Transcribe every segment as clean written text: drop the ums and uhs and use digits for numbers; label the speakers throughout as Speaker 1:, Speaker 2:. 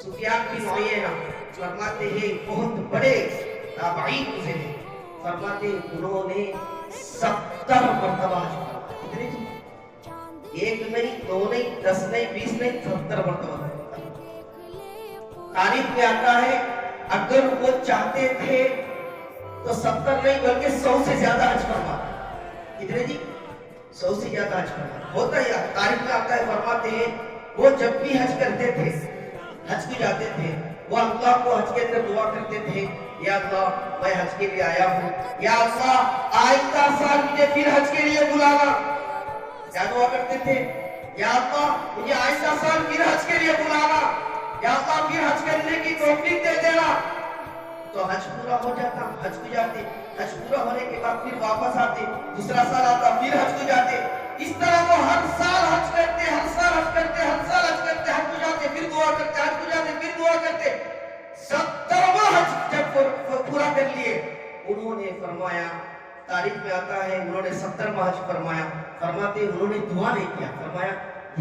Speaker 1: سفیان بن عیینہ فرماتے ہیں بہت بڑے تابعین گزرے، فرماتے ہیں انہوں نے 70 مرتبہ حج کیا. کتنے جی؟ ایک نہیں، دو نہیں، 10 نہیں، 20 نہیں، 70 مرتبہ. تاریخ میں آتا ہے اگر وہ چاہتے تھے تو 70 نہیں بلکہ 100 سے زیادہ حج فرما. کتنے جی؟ 100 سے زیادہ حج فرما. ہوتا ہے تاریخ میں آتا ہے، فرماتے ہیں وہ جب بھی حج کرتے تھے، حج کو جاتے تھے، وہ اللہ کو حج کے اندر دعا کرتے تھے، یا اللہ میں حج کے لیے آیا ہوں، یا اللہ آئندہ سال مجھے پھر حج کے لیے بلانا. کیا دعا کرتے تھے؟ یا اللہ مجھے آئندہ سال پھر حج کے لیے بلانا، یا اللہ پھر حج کرنے کی توفیق دے دینا. تو حج پورا ہو جاتا، حج کو جاتے، حج پورا ہونے کے بعد پھر واپس آتے، دوسرا سال آتا پھر حج کو جاتے. اس طرح وہ ہر سال حج کرتے، ہر سال حج کرتے، ہر سال حج کرتے، حج کو جاتے پھر دعا کرتے، حج کو جاتے پھر دعا کرتے. 70واں حج جب پورا کر لیے، انہوں نے فرمایا، تاریخ میں آتا ہے انہوں نے 70واں حج فرمایا. فرماتے انہوں نے دعا نہیں کیا، فرمایا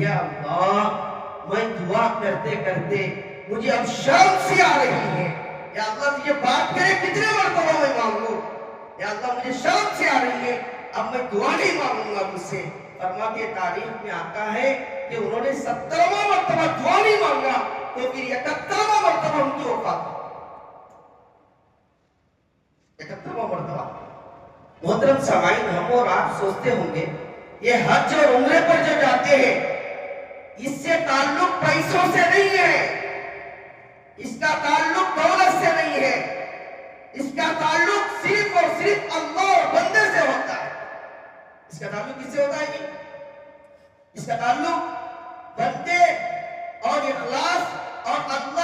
Speaker 1: یا اللہ میں دعا کرتے کرتے مجھے اب شرم سی آ رہی ہے، یا اللہ تجھے بات کرے کتنے مرتبہ میں مانگوں، یا اللہ مجھے شرم سی آ رہی ہے، اب میں دعا نہیں مانگوں گا مجھ سے. فرماتے تاریخ میں آتا ہے کہ انہوں نے 70واں مرتبہ دعا نہیں مانگا تو پھر 71واں مرتبہ ان کی وفات. 71واں مرتبہ. محترم سامعین، ہم اور آپ سوچتے ہوں گے یہ حج اور عمرے پر جو جاتے ہیں اس سے تعلق پیسوں سے نہیں ہے، اس کا تعلق دولت سے نہیں ہے، اس کا تعلق صرف اور صرف اللہ اور بندے سے ہوتا ہے. اس کا تعلق کس سے ہوتا ہے جی؟ اس کا تعلق بندے اور اخلاص اور اللہ